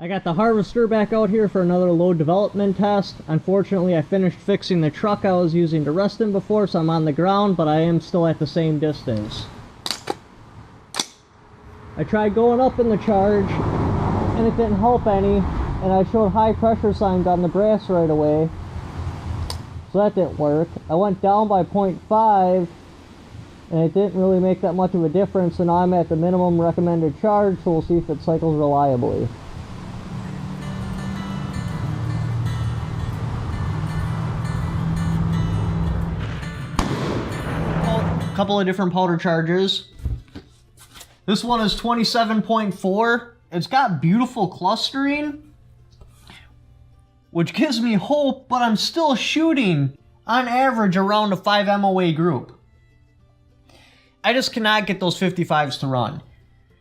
I got the harvester back out here for another load development test. Unfortunately, I finished fixing the truck I was using to rest in before, so I'm on the ground, but I am still at the same distance. I tried going up in the charge, and it didn't help any, and I showed high pressure signs on the brass right away, so that didn't work. I went down by 0.5, and it didn't really make that much of a difference, so now I'm at the minimum recommended charge, so we'll see if it cycles reliably. Couple of different powder charges. This one is 27.4. It's got beautiful clustering, which gives me hope, but I'm still shooting on average around a 5 MOA group. I just cannot get those 55s to run.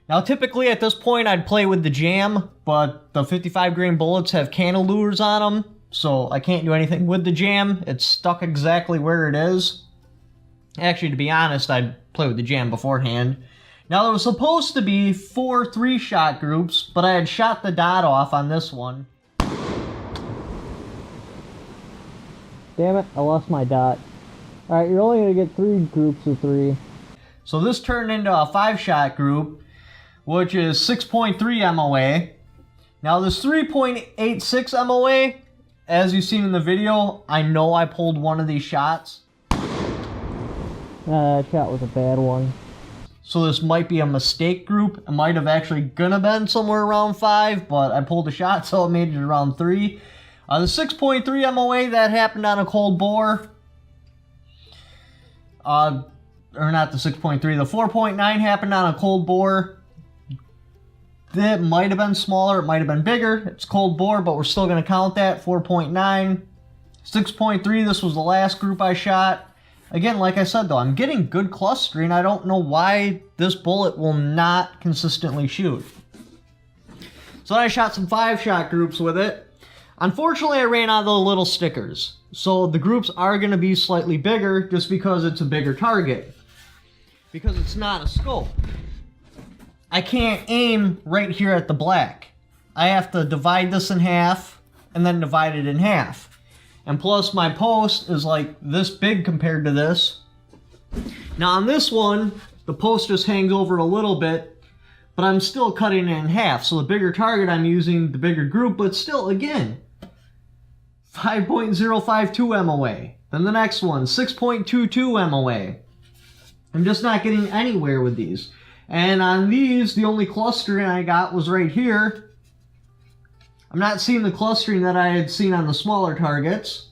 Now typically at this point I'd play with the jam, but the 55 grain bullets have cantilures on them, so I can't do anything with the jam. It's stuck exactly where it is. Actually, to be honest, I'd play with the jam beforehand. Now, there was supposed to be 4 3-shot groups, but I had shot the dot off on this one. Damn it, I lost my dot. Alright, you're only going to get 3 groups of 3. So this turned into a 5-shot group, which is 6.3 MOA. Now, this 3.86 MOA, as you've seen in the video, I know I pulled one of these shots. That shot was a bad one. So this might be a mistake group. It might have actually gonna been somewhere around 5, but I pulled a shot, so it made it around 3. The 6.3 MOA, that happened on a cold bore. Or not the 6.3, the 4.9 happened on a cold bore. That might have been smaller, it might have been bigger. It's cold bore, but we're still gonna count that. 4.9. 6.3, this was the last group I shot. Again, like I said though, I'm getting good clustering. I don't know why this bullet will not consistently shoot. So I shot some 5-shot groups with it. Unfortunately, I ran out of the little stickers. So the groups are going to be slightly bigger just because it's a bigger target. Because it's not a scope. I can't aim right here at the black. I have to divide this in half and then divide it in half. And plus my post is like this big compared to this. Now on this one, the post just hangs over a little bit, but I'm still cutting it in half. So the bigger target, I'm using the bigger group, but still, again, 5.052 MOA. Then the next one, 6.22 MOA. I'm just not getting anywhere with these. And on these, the only clustering I got was right here. I'm not seeing the clustering that I had seen on the smaller targets.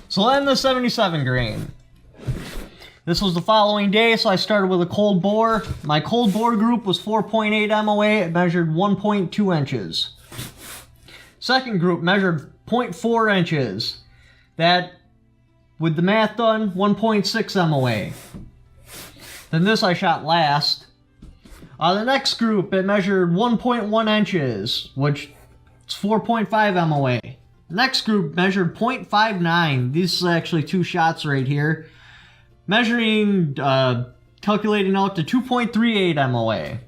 So then the 77 grain. This was the following day, so I started with a cold bore. My cold bore group was 4.8 MOA. It measured 1.2 inches. Second group measured 0.4 inches. That, with the math done, 1.6 MOA. Then this I shot last. The next group, it measured 1.1 inches, which is 4.5 MOA. Next group measured 0.59. These is actually 2 shots right here. Measuring, calculating out to 2.38 MOA.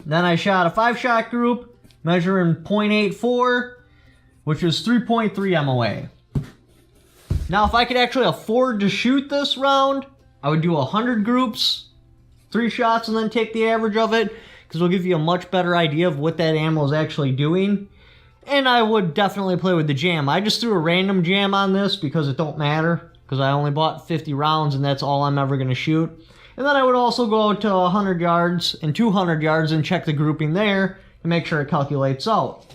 Then I shot a 5-shot group, measuring 0.84, which is 3.3 MOA. Now, if I could actually afford to shoot this round, I would do 100 groups, 3 shots, and then take the average of it, because it'll give you a much better idea of what that ammo is actually doing. And I would definitely play with the jam. I just threw a random jam on this because it don't matter, because I only bought 50 rounds and that's all I'm ever going to shoot. And then I would also go to 100 yards and 200 yards and check the grouping there to make sure it calculates out.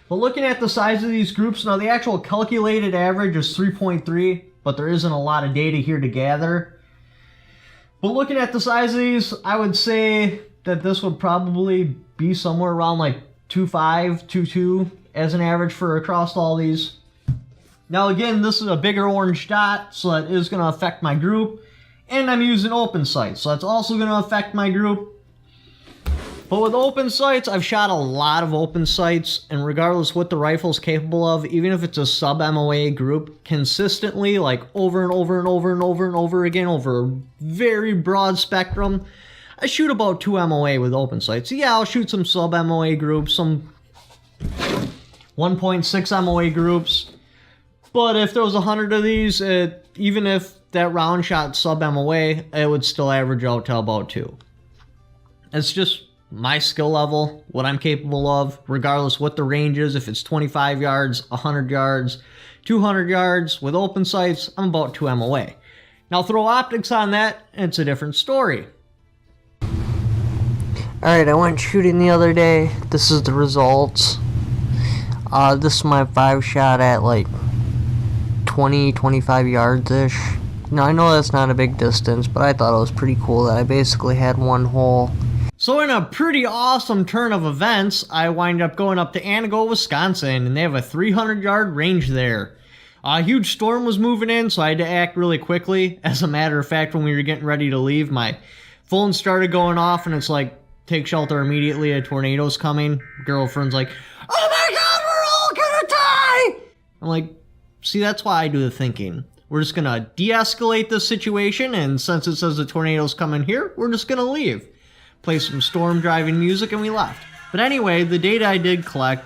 But looking at the size of these groups, now the actual calculated average is 3.3, but there isn't a lot of data here to gather. But looking at the size of these, I would say that this would probably be somewhere around like 2.5, 2.2 as an average for across all these. Now again, this is a bigger orange dot, so that is going to affect my group. And I'm using open sight, so that's also going to affect my group. But with open sights, I've shot a lot of open sights, and regardless what the rifle's capable of, even if it's a sub-MOA group, consistently, like over and over and over and over and over again, over a very broad spectrum, I shoot about 2 MOA with open sights. Yeah, I'll shoot some sub-MOA groups, some 1.6 MOA groups, but if there was 100 of these, even if that round shot sub-MOA, it would still average out to about 2. It's just my skill level, what I'm capable of, regardless what the range is. If it's 25 yards, 100 yards, 200 yards, with open sights, I'm about 2 MOA. Now throw optics on that, and it's a different story. Alright, I went shooting the other day. This is the results. This is my 5 shot at like 20-25 yards-ish. Now I know that's not a big distance, but I thought it was pretty cool that I basically had one hole. So in a pretty awesome turn of events, I wind up going up to Antigo, Wisconsin, and they have a 300-yard range there. A huge storm was moving in, so I had to act really quickly. As a matter of fact, when we were getting ready to leave, my phone started going off, and it's like, take shelter immediately, a tornado's coming. Girlfriend's like, oh my god, we're all gonna die! I'm like, see, that's why I do the thinking. We're just gonna de-escalate this situation, and since it says the tornado's coming here, we're just gonna leave. Play some storm driving music, and we left. But anyway, the data I did collect,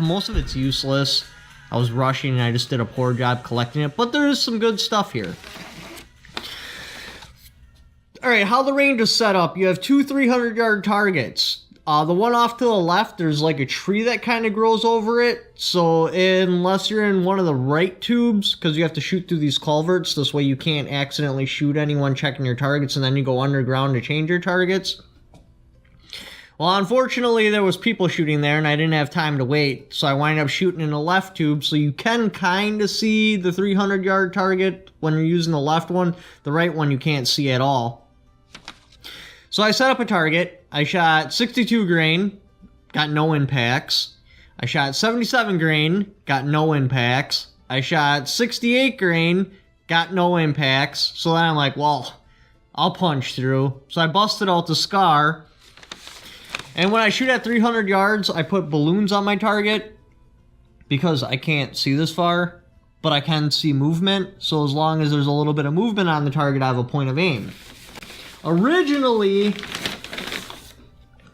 most of it's useless. I was rushing and I just did a poor job collecting it, but there is some good stuff here. Alright, how the range is set up, you have 2 300-yard targets. The one off to the left, there's like a tree that kind of grows over it, so unless you're in one of the right tubes, because you have to shoot through these culverts, this way you can't accidentally shoot anyone checking your targets and then you go underground to change your targets. Well, unfortunately, there was people shooting there, and I didn't have time to wait, so I wind up shooting in the left tube, so you can kind of see the 300-yard target when you're using the left one. The right one you can't see at all. So I set up a target. I shot 62 grain, got no impacts. I shot 77 grain, got no impacts. I shot 68 grain, got no impacts. So then I'm like, well, I'll punch through. So I busted out the SCAR. And when I shoot at 300 yards, I put balloons on my target because I can't see this far, but I can see movement. So as long as there's a little bit of movement on the target, I have a point of aim. Originally,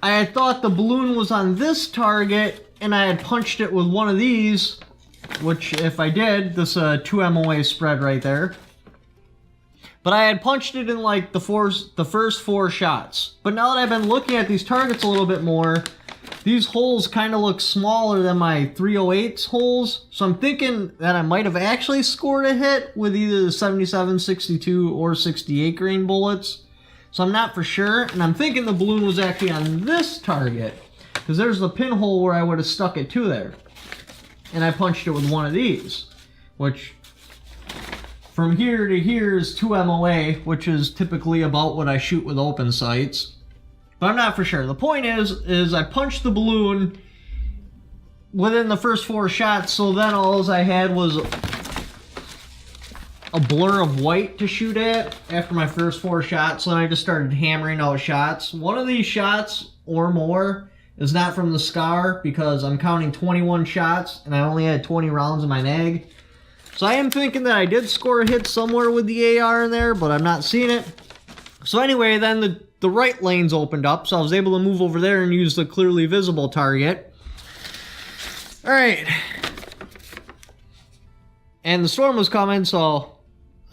I had thought the balloon was on this target, and I had punched it with one of these, which if I did, this 2 MOA spread right there. But I had punched it in like the first 4 shots. But now that I've been looking at these targets a little bit more, these holes kind of look smaller than my 308's holes. So I'm thinking that I might have actually scored a hit with either the 77, 62, or 68 grain bullets. So I'm not for sure. And I'm thinking the balloon was actually on this target, because there's the pinhole where I would have stuck it to there. And I punched it with one of these, which from here to here is 2 MOA, which is typically about what I shoot with open sights. But I'm not for sure. The point is I punched the balloon within the first 4 shots, so then all I had was a blur of white to shoot at after my first 4 shots. So then I just started hammering out shots. One of these shots or more is not from the SCAR because I'm counting 21 shots and I only had 20 rounds in my nag. So I am thinking that I did score a hit somewhere with the AR in there, but I'm not seeing it. So anyway, then the right lanes opened up, so I was able to move over there and use the clearly visible target. Alright. And the storm was coming, so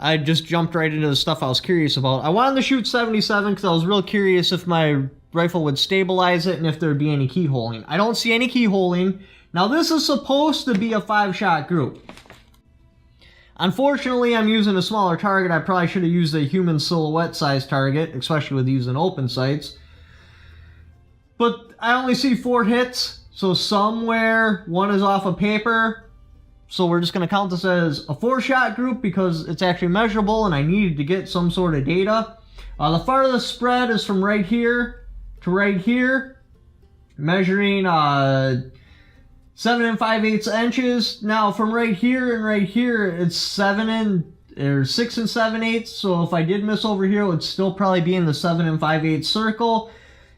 I just jumped right into the stuff I was curious about. I wanted to shoot 77 because I was real curious if my rifle would stabilize it and if there would be any keyholing. I don't see any keyholing. Now this is supposed to be a 5-shot group. Unfortunately, I'm using a smaller target. I probably should have used a human silhouette size target, especially with using open sights. But I only see 4 hits, so somewhere one is off of paper. So we're just going to count this as a 4-shot group because it's actually measurable and I needed to get some sort of data. The farthest spread is from right here to right here, measuring 7 5/8 inches. Now from right here and right here, it's 6 7/8. So if I did miss over here, it would still probably be in the 7 5/8 circle.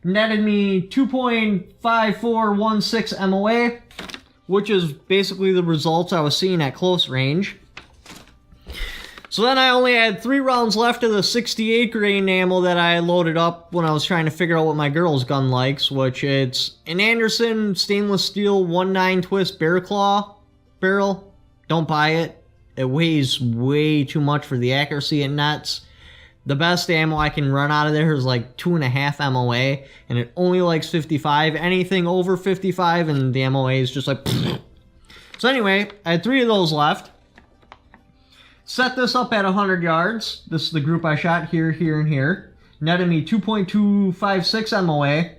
netted me 2.5416 MOA, which is basically the results I was seeing at close range. So then I only had 3 rounds left of the 68 grain ammo that I loaded up when I was trying to figure out what my girl's gun likes, which it's an Anderson stainless steel 1.9 twist bear claw barrel. Don't buy it. It weighs way too much for the accuracy and nuts. The best ammo I can run out of there is like 2.5 MOA, and it only likes 55. Anything over 55 and the MOA is just like... So anyway, I had 3 of those left. Set this up at 100 yards. This is the group I shot here, here, and here. Netted me 2.256 MOA.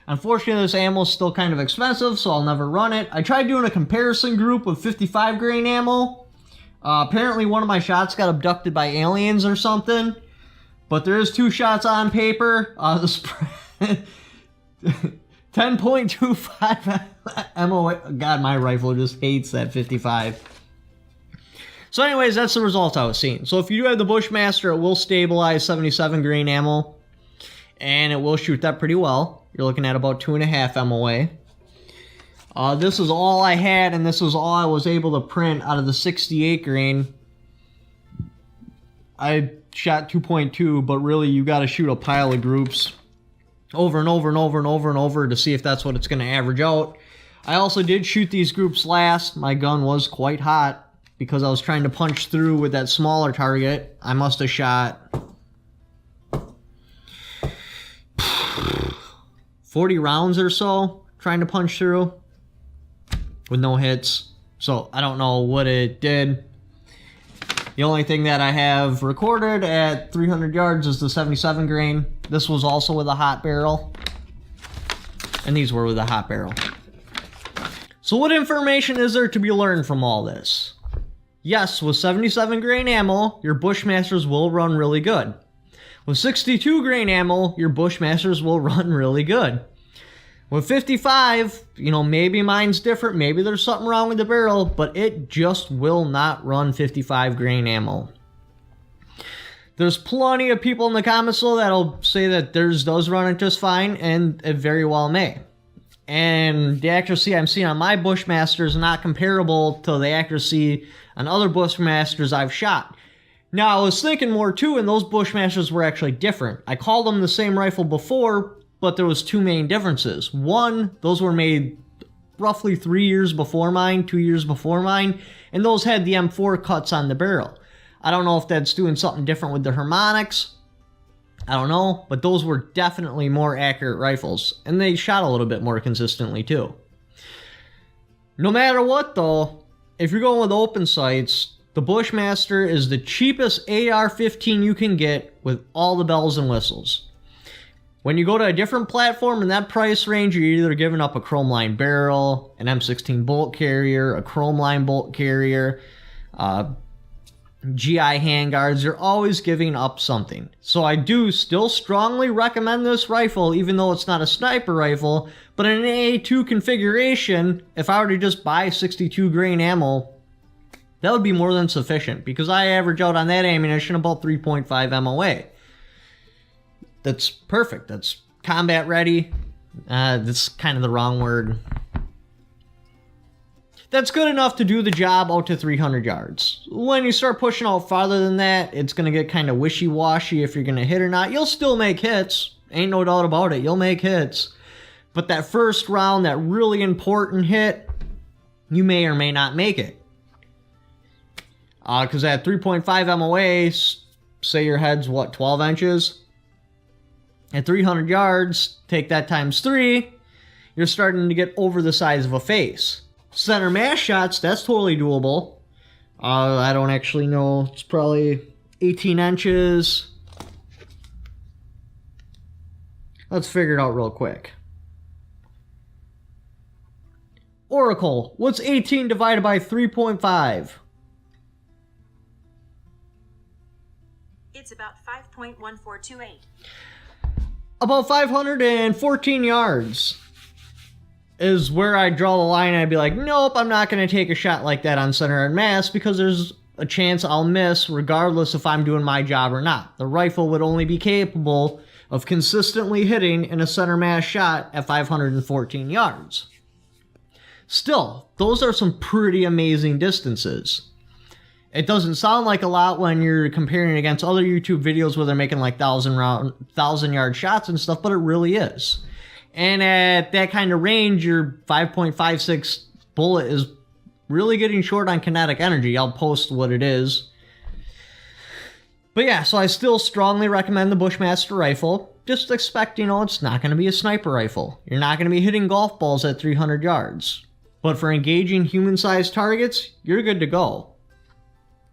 Unfortunately, this ammo is still kind of expensive, so I'll never run it. I tried doing a comparison group with 55 grain ammo. Apparently, one of my shots got abducted by aliens or something. But there is 2 shots on paper. The spread... 10.25 MOA. God, my rifle just hates that 55. So anyways, that's the result I was seeing. So if you do have the Bushmaster, it will stabilize 77 grain ammo, and it will shoot that pretty well. You're looking at about 2.5 MOA. This is all I had, and this was all I was able to print out of the 68 grain. I shot 2.2, but really you got to shoot a pile of groups over and over and over and over and over to see if that's what it's going to average out. I also did shoot these groups last. My gun was quite hot because I was trying to punch through with that smaller target. I must have shot 40 rounds or so trying to punch through with no hits. So I don't know what it did. The only thing that I have recorded at 300 yards is the 77 grain. This was also with a hot barrel. And these were with a hot barrel. So what information is there to be learned from all this? Yes, with 77 grain ammo, your Bushmasters will run really good. With 62 grain ammo, your Bushmasters will run really good. With 55, you know, maybe mine's different, maybe there's something wrong with the barrel, but it just will not run 55 grain ammo. There's plenty of people in the comments though that'll say that theirs does run it just fine, and it very well may. And the accuracy I'm seeing on my Bushmaster is not comparable to the accuracy on other Bushmasters I've shot. Now, I was thinking more too, and those Bushmasters were actually different. I called them the same rifle before, but there was 2 main differences. One, those were made roughly 3 years before mine, 2 years before mine, and those had the M4 cuts on the barrel. I don't know if that's doing something different with the harmonics. I don't know, but those were definitely more accurate rifles, and they shot a little bit more consistently too. No matter what though, if you're going with open sights, the Bushmaster is the cheapest AR15 you can get with all the bells and whistles. When you go to a different platform in that price range, you're either giving up a chrome line barrel, an M16 bolt carrier, a chrome line bolt carrier, GI handguards. You're always giving up something. So I do still strongly recommend this rifle, even though it's not a sniper rifle, but in an AA2 configuration, if I were to just buy 62 grain ammo, that would be more than sufficient, because I average out on that ammunition about 3.5 MOA. That's perfect. That's combat ready. That's kind of the wrong word. That's good enough to do the job out to 300 yards. When you start pushing out farther than that, it's going to get kind of wishy-washy if you're going to hit or not. You'll still make hits. Ain't no doubt about it. You'll make hits. But that first round, that really important hit, you may or may not make it. Because at 3.5 MOA, say your head's, what, 12 inches? At 300 yards, take that times 3, you're starting to get over the size of a face. Center mass shots, that's totally doable. I don't actually know. It's probably 18 inches. Let's figure it out real quick. Oracle, what's 18 divided by 3.5? It's about 5.1428. About 514 yards is where I draw the line, and I'd be like, nope, I'm not going to take a shot like that on center and mass, because there's a chance I'll miss regardless if I'm doing my job or not. The rifle would only be capable of consistently hitting in a center mass shot at 514 yards. Still, those are some pretty amazing distances. It doesn't sound like a lot when you're comparing against other YouTube videos where they're making like 1,000-yard shots and stuff, but it really is. And at that kind of range, your 5.56 bullet is really getting short on kinetic energy. I'll post what it is. But yeah, so I still strongly recommend the Bushmaster rifle. Just expect, it's not going to be a sniper rifle. You're not going to be hitting golf balls at 300 yards. But for engaging human-sized targets, you're good to go.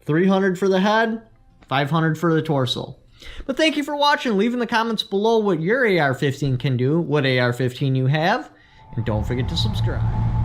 300 for the head, 500 for the torso. But thank you for watching. Leave in the comments below what your AR-15 can do, what AR-15 you have, and don't forget to subscribe.